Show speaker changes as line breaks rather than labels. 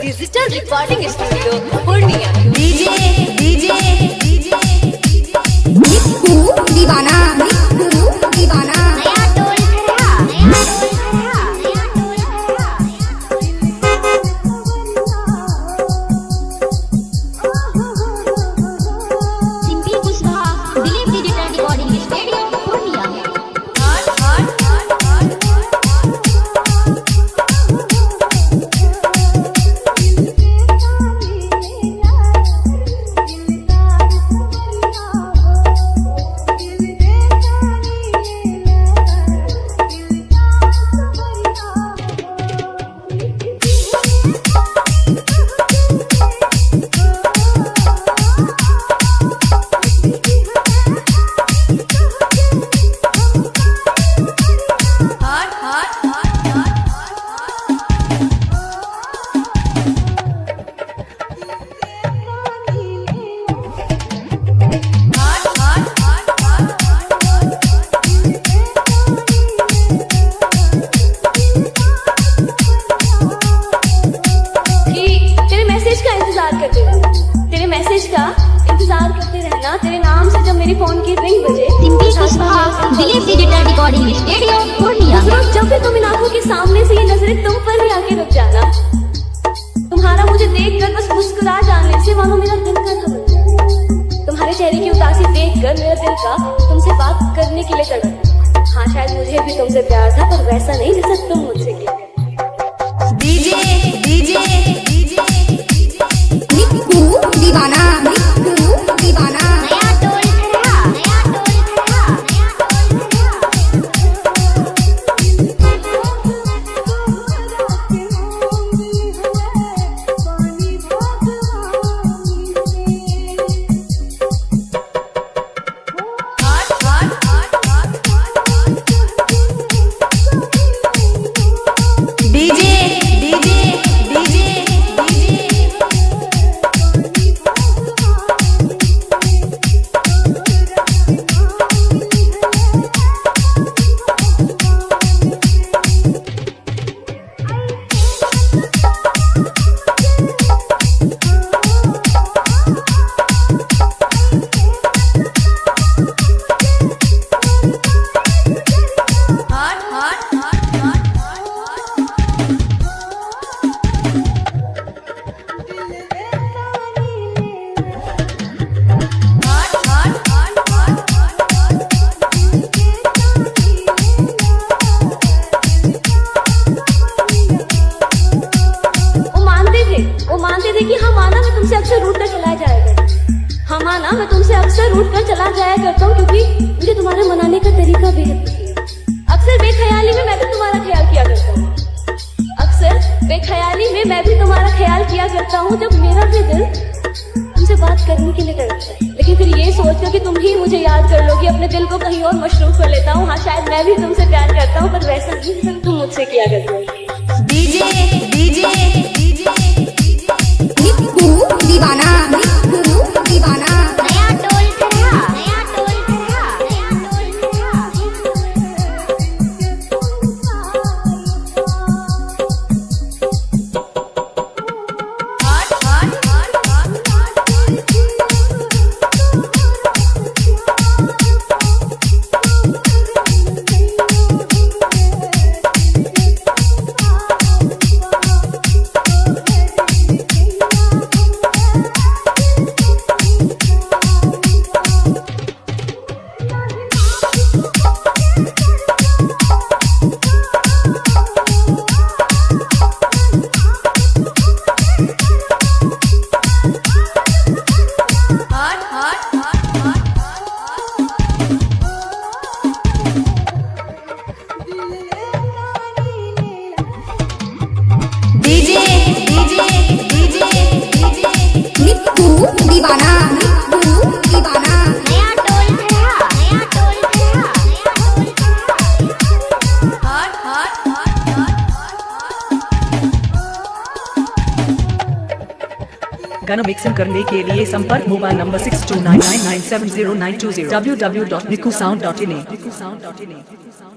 Digital recording studio Purnia.
DJ DJ DJ दीवाना दीवाना नया toll simply Kushwaha Dilip digital recording studio Purnia.
इंतजार करते रहना। तेरे नाम से जब मेरी फोन की रिंग बजे,
simply Kushwaha Dilip digital recording studio Purnia.
जब भी तुम इन आंखों के सामने से ये नजरें तुम पर ही आके रुक जाना। तुम्हारा मुझे देखकर बस मुस्कुरा जाने से मानो मेरा दिल का ना बन जाए। तुम्हारे चेहरे की उदासी देखकर मेरा दिल का तुमसे बात करने के लिए तड़प। हाँ, शायद मुझे भी तुमसे प्यार था, पर वैसा नहीं जैसा तुम मुझसे किया।
डीजे डीजे डीजे दीवाना दीवाना नया टोल
मैं तुमसे अक्सर रूठ कर चला जाया करता हूँ, क्योंकि मुझे तुम्हारे मनाने का तरीका बेहद पसंद है। अक्सर बेख्याली में मैं भी तुम्हारा ख्याल किया करता हूँ। अक्सर बेख्याली में मैं भी तुम्हारा ख्याल किया करता हूँ, जब मेरा भी दिल तुमसे बात करने के लिए तड़पता है। लेकिन फिर ये सोचकर कि तुम ही मुझे याद कर लोगी, अपने दिल को कहीं और मशरूफ कर लेता हूँ। हाँ, शायद मैं भी तुमसे प्यार करता हूँ, पर वैसा नहीं तुम मुझसे किया करते हो।
डीजे डीजे डीजे दीवाना दीवाना नया टोल दीवाना दीवाना नया टोल
गाना मिक्सिंग करने के लिए संपर्क मोबाइल नंबर 6299970920 www.nikusound.in